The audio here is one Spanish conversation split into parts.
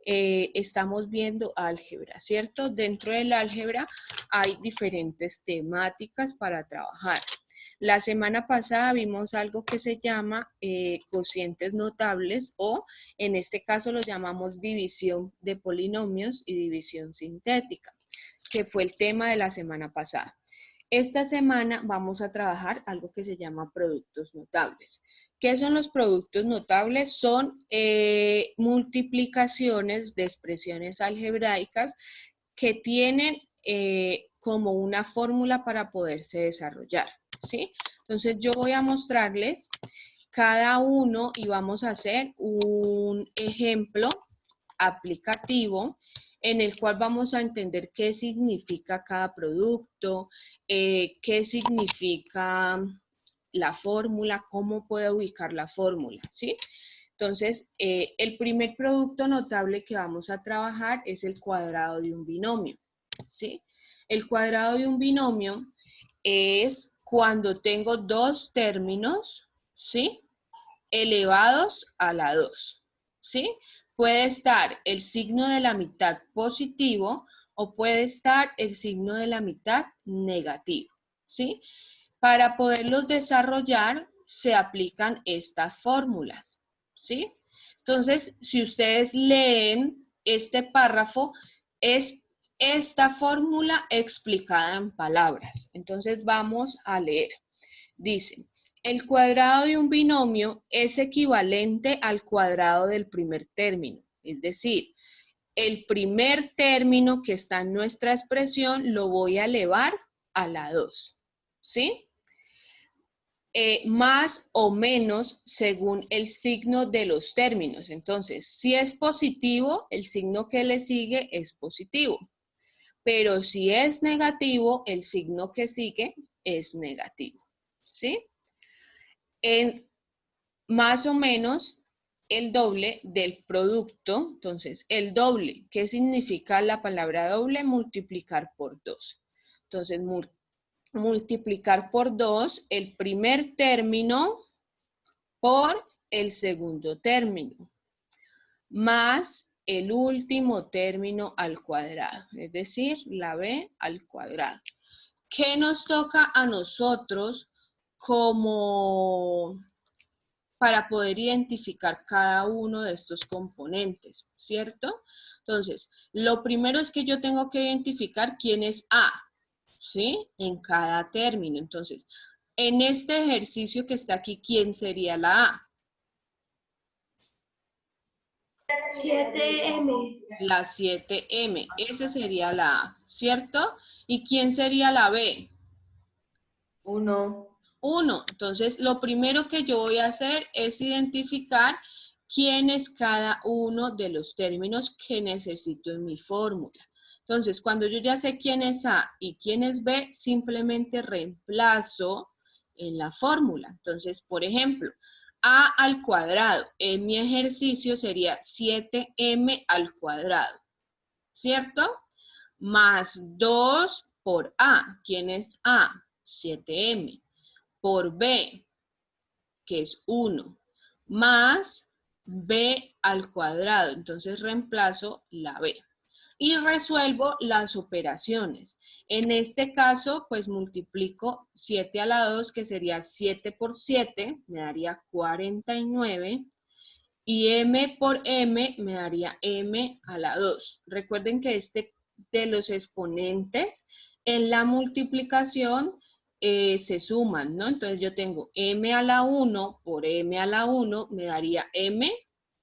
estamos viendo álgebra, ¿cierto? Dentro del álgebra hay diferentes temáticas para trabajar. La semana pasada vimos algo que se llama cocientes notables o en este caso lo llamamos división de polinomios y división sintética, que fue el tema de la semana pasada. Esta semana vamos a trabajar algo que se llama productos notables. ¿Qué son los productos notables? Son multiplicaciones de expresiones algebraicas que tienen como una fórmula para poderse desarrollar, ¿sí? Entonces yo voy a mostrarles cada uno y vamos a hacer un ejemplo aplicativo en el cual vamos a entender qué significa cada producto, qué significa la fórmula, cómo puede ubicar la fórmula, ¿sí? Entonces, el primer producto notable que vamos a trabajar es el cuadrado de un binomio, ¿sí? El cuadrado de un binomio es cuando tengo dos términos, ¿sí? Elevados a la 2, ¿sí? Puede estar el signo de la mitad positivo o puede estar el signo de la mitad negativo, ¿sí? Para poderlos desarrollar se aplican estas fórmulas, ¿sí? Entonces, si ustedes leen este párrafo, es esta fórmula explicada en palabras. Entonces, vamos a leer. Dice, el cuadrado de un binomio es equivalente al cuadrado del primer término, es decir, el primer término que está en nuestra expresión lo voy a elevar a la 2, ¿sí? Más o menos según el signo de los términos. Entonces, si es positivo, el signo que le sigue es positivo. Pero si es negativo, el signo que sigue es negativo, ¿sí? En más o menos el doble del producto. Entonces, el doble, ¿qué significa la palabra doble? Multiplicar por 2. Entonces, multiplicar por 2 el primer término por el segundo término, más el último término al cuadrado, es decir, la b al cuadrado. ¿Qué nos toca a nosotros como para poder identificar cada uno de estos componentes, ¿cierto? Entonces, lo primero es que yo tengo que identificar quién es A, ¿sí? En cada término. Entonces, en este ejercicio que está aquí, ¿quién sería la A? 7M. La 7M, esa sería la A, ¿cierto? ¿Y quién sería la B? 1. 1. Entonces, lo primero que yo voy a hacer es identificar quién es cada uno de los términos que necesito en mi fórmula. Entonces, cuando yo ya sé quién es A y quién es B, simplemente reemplazo en la fórmula. Entonces, por ejemplo, A al cuadrado. En mi ejercicio sería 7M al cuadrado, ¿cierto? Más 2 por A. ¿Quién es A? 7M. Por B, que es 1, más B al cuadrado. Entonces reemplazo la B. Y resuelvo las operaciones. En este caso, pues multiplico 7 a la 2, que sería 7 por 7, me daría 49. Y M por M me daría M a la 2. Recuerden que este de los exponentes en la multiplicación se suman, ¿no? Entonces yo tengo M a la 1 por M a la 1 me daría M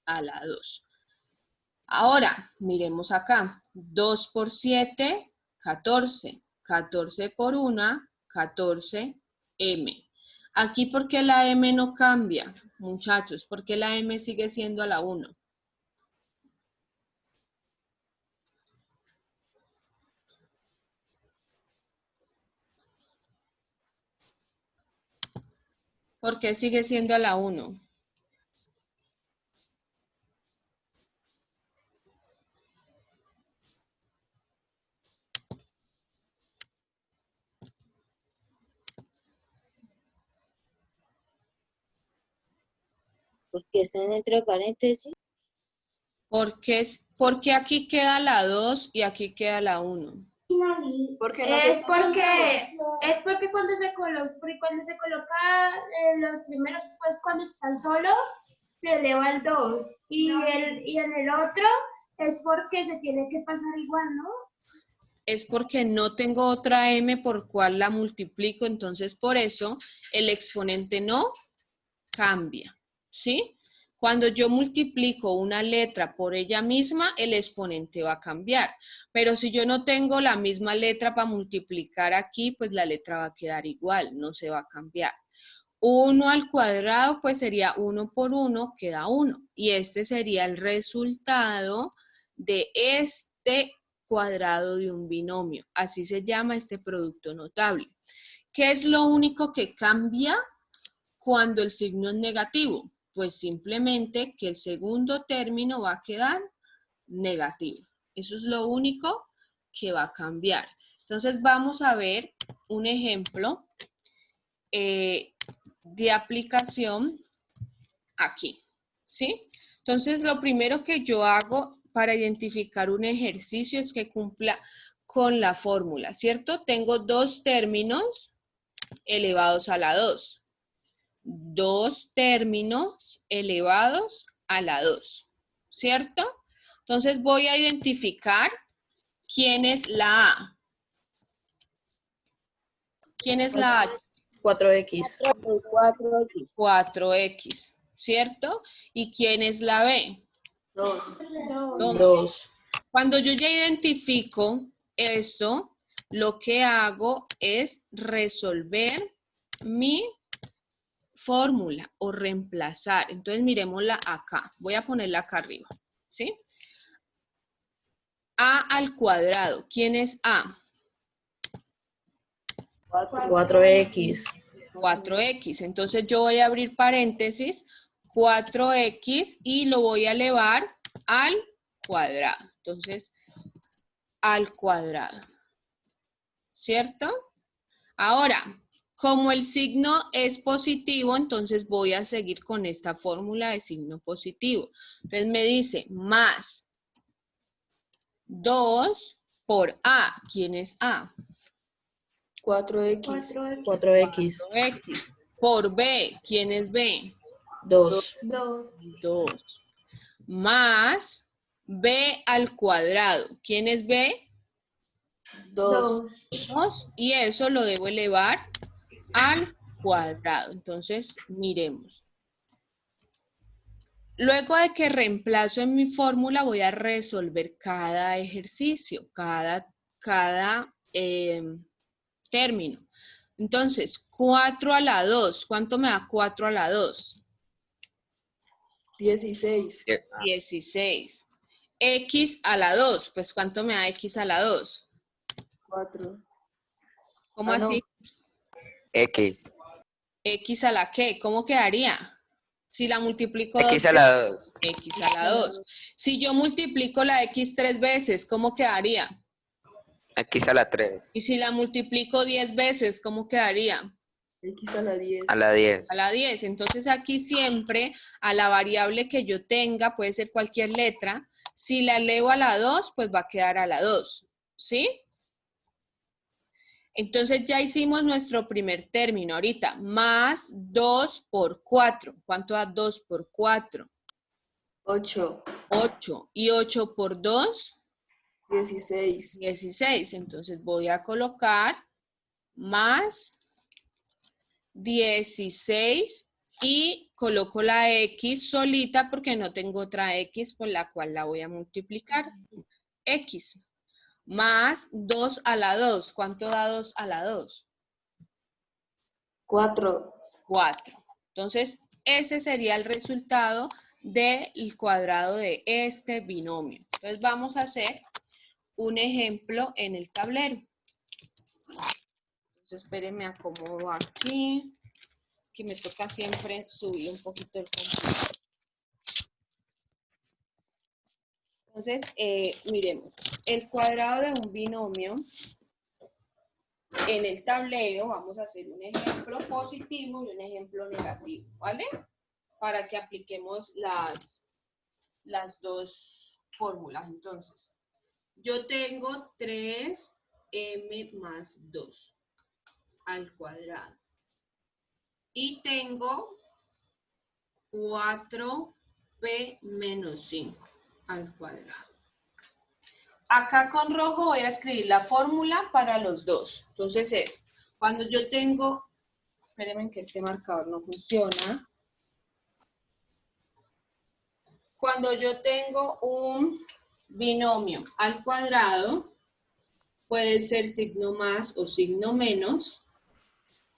a la 2. Ahora, miremos acá. 2 por 7, 14. 14 por 1, 14M. Aquí, ¿por qué la M no cambia, muchachos? ¿Por qué la M sigue siendo a la 1? ¿Por qué sigue siendo a la 1? Porque está entre paréntesis. Porque aquí queda la 2 y aquí queda la 1. Porque no se está Es porque cuando se coloca los primeros, pues cuando están solos, se eleva el 2. Y en el otro es porque se tiene que pasar igual, ¿no? Es porque no tengo otra m por cual la multiplico, entonces por eso el exponente no cambia, ¿sí? Cuando yo multiplico una letra por ella misma, el exponente va a cambiar. Pero si yo no tengo la misma letra para multiplicar aquí, pues la letra va a quedar igual, no se va a cambiar. 1 al cuadrado, pues sería 1 por 1, queda 1. Y este sería el resultado de este cuadrado de un binomio. Así se llama este producto notable. ¿Qué es lo único que cambia cuando el signo es negativo? Pues simplemente que el segundo término va a quedar negativo. Eso es lo único que va a cambiar. Entonces vamos a ver un ejemplo de aplicación aquí, ¿sí? Entonces lo primero que yo hago para identificar un ejercicio es que cumpla con la fórmula, ¿cierto? Tengo dos términos elevados a la 2. Dos términos elevados a la 2, ¿cierto? Entonces voy a identificar quién es la A. ¿Quién es la A? 4X. 4X, ¿cierto? ¿Y quién es la B? 2. 2. Cuando yo ya identifico esto, lo que hago es resolver mi fórmula o reemplazar. Entonces miremosla acá. Voy a ponerla acá arriba, ¿sí? A al cuadrado. ¿Quién es A? 4X. 4X. Entonces yo voy a abrir paréntesis, 4X y lo voy a elevar al cuadrado. Entonces, al cuadrado. ¿Cierto? Ahora, como el signo es positivo, entonces voy a seguir con esta fórmula de signo positivo. Entonces me dice más 2 por A. ¿Quién es A? 4X. 4X. 4X. Por B. ¿Quién es B? 2. 2. Más B al cuadrado. ¿Quién es B? 2. 2. Y eso lo debo elevar al cuadrado. Entonces, miremos. Luego de que reemplazo en mi fórmula, voy a resolver cada ejercicio, cada término. Entonces, 4 a la 2. ¿Cuánto me da 4 a la 2? 16. 16. X a la 2. Pues, ¿cuánto me da X a la 2? 4. ¿Cómo así? No. X. ¿X a la qué? ¿Cómo quedaría? Si la multiplico X dos a la 2. X a la 2. Si yo multiplico la X 3 veces, ¿cómo quedaría? X a la 3. Y si la multiplico 10 veces, ¿cómo quedaría? X a la 10. A la 10. A la 10. Entonces aquí siempre a la variable que yo tenga, puede ser cualquier letra, si la elevo a la 2, pues va a quedar a la 2. ¿Sí? Entonces ya hicimos nuestro primer término ahorita. Más 2 por 4. ¿Cuánto da 2 por 4? 8. 8. ¿Y 8 por 2? 16. 16. Entonces voy a colocar más 16 y coloco la X solita porque no tengo otra X por la cual la voy a multiplicar. X. Más 2 a la 2. ¿Cuánto da 2 a la 2? 4. 4. Entonces, ese sería el resultado del cuadrado de este binomio. Entonces, vamos a hacer un ejemplo en el tablero. Entonces, espérenme, acomodo aquí, que me toca siempre subir un poquito el computador. Entonces, miremos, el cuadrado de un binomio, en el tablero vamos a hacer un ejemplo positivo y un ejemplo negativo, ¿vale? Para que apliquemos las las dos fórmulas. Entonces, yo tengo 3m más 2 al cuadrado. Y tengo 4p menos 5 al cuadrado. Acá con rojo voy a escribir la fórmula para los dos. Entonces es, cuando yo tengo, espérenme que este marcador no funciona. Cuando yo tengo un binomio al cuadrado, puede ser signo más o signo menos.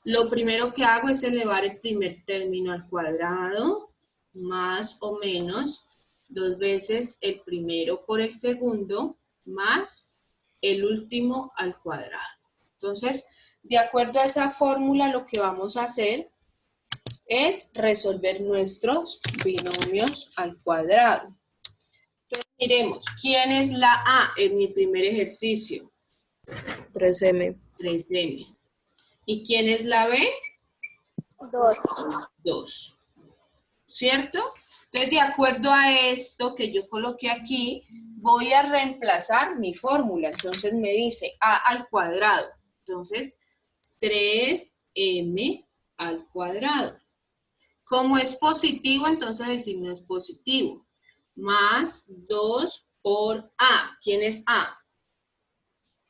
Lo primero que hago es elevar el primer término al cuadrado, más o menos 2 veces el primero por el segundo, más el último al cuadrado. Entonces, de acuerdo a esa fórmula, lo que vamos a hacer es resolver nuestros binomios al cuadrado. Entonces, miremos, ¿quién es la A en mi primer ejercicio? 3M. 3m. ¿Y quién es la B? 2. 2. ¿Cierto? Entonces, de acuerdo a esto que yo coloqué aquí, voy a reemplazar mi fórmula. Entonces, me dice A al cuadrado. Entonces, 3m al cuadrado. Como es positivo, entonces el signo es positivo. Más 2 por A. ¿Quién es A?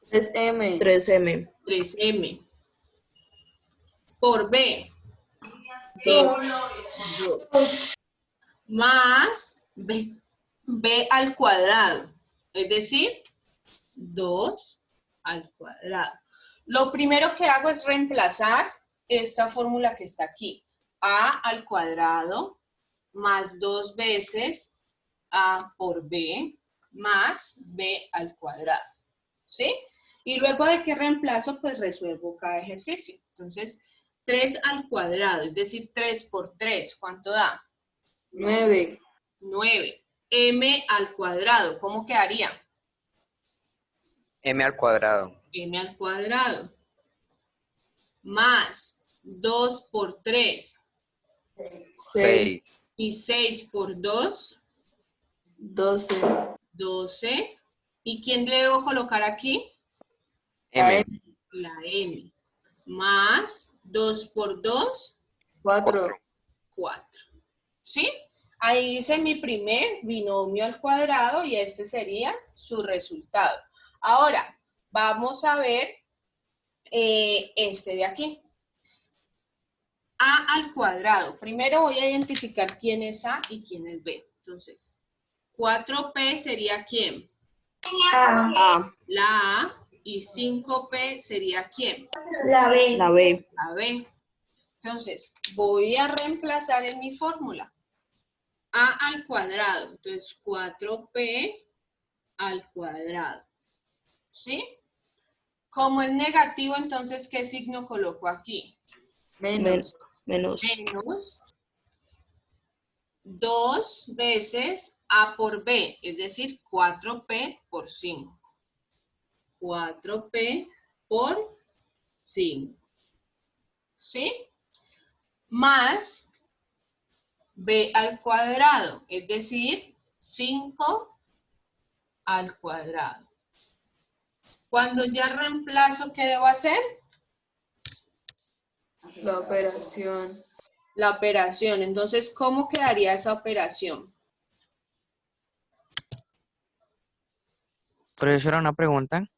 3M. 3M. 3m. Por B. 2. Más B al cuadrado. Es decir, 2 al cuadrado. Lo primero que hago es reemplazar esta fórmula que está aquí. A al cuadrado más 2 veces A por B más B al cuadrado. ¿Sí? Y luego de que reemplazo, pues resuelvo cada ejercicio. Entonces, 3 al cuadrado, es decir, 3 por 3, ¿cuánto da? 9. 9. M al cuadrado, ¿cómo quedaría? M al cuadrado. M al cuadrado. Más 2 por 3 6. y 6 por 2, 12. 12. ¿Y quién le debo colocar aquí? M. La M. Más 2 por 2, 4. 4. ¿Sí? Ahí hice mi primer binomio al cuadrado y este sería su resultado. Ahora, vamos a ver este de aquí. A al cuadrado. Primero voy a identificar quién es A y quién es B. Entonces, 4P sería ¿quién? A. La A. Y 5P sería ¿quién? La B. La B. La B. Entonces, voy a reemplazar en mi fórmula. A al cuadrado. Entonces, 4P al cuadrado. ¿Sí? Como es negativo, entonces, ¿qué signo coloco aquí? Menos. Menos. Menos 2 veces A por B, es decir, 4P por 5. 4P por 5. ¿Sí? Más B al cuadrado, es decir, 5 al cuadrado. Cuando ya reemplazo, ¿qué debo hacer? La operación. La operación. Entonces, ¿cómo quedaría esa operación? Profesora, una pregunta.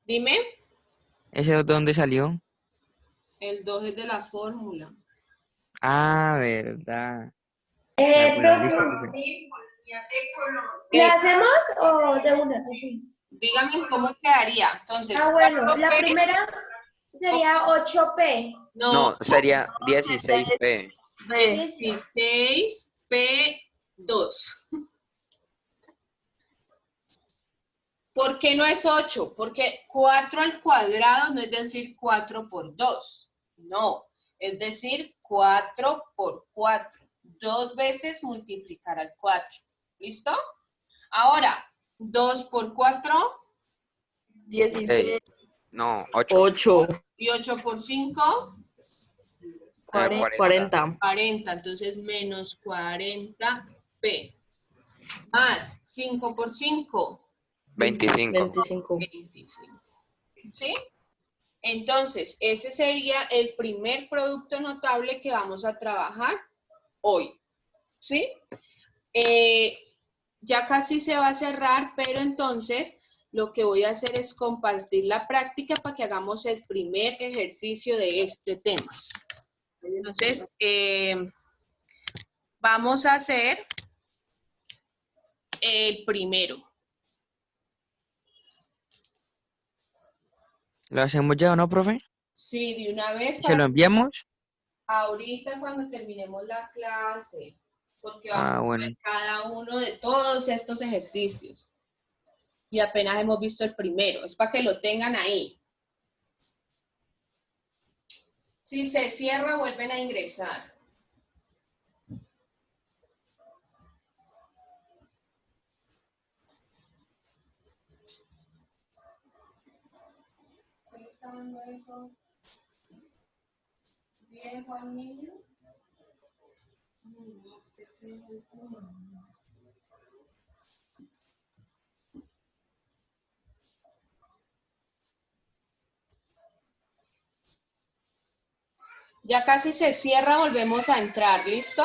Dime. ¿Ese de dónde salió? El 2 es de la fórmula. Ah, verdad. Bueno, listo, profe. ¿Le hacemos o de una? Así. Dígame cómo quedaría. Entonces, Bueno, 4P, la primera sería 8P. No, sería 16P. B. 16P2. ¿Por qué no es 8? Porque 4 al cuadrado no es decir 4 por 2. No, es decir 4 por 4. 2 veces multiplicar al 4. ¿Listo? Ahora, 2 por 4 16. No, 8. 8. y 8 por 5, 40. 40. 40. Entonces, menos 40P. Más 5 por 5. 25. 25. 25. ¿Sí? Entonces, ese sería el primer producto notable que vamos a trabajar hoy. ¿Sí? Ya casi se va a cerrar, pero entonces lo que voy a hacer es compartir la práctica para que hagamos el primer ejercicio de este tema. Entonces, vamos a hacer el primero. ¿Lo hacemos ya o no, profe? Sí, de una vez. ¿Se lo enviamos? Ahorita cuando terminemos la clase, porque vamos Ah, a bueno. ver cada uno de todos estos ejercicios. Y apenas hemos visto el primero, es para que lo tengan ahí. Si se cierra, vuelven a ingresar. ¿Qué le está dando eso? ¿Bien, Juan Niño? Ya casi se cierra, volvemos a entrar, ¿listo?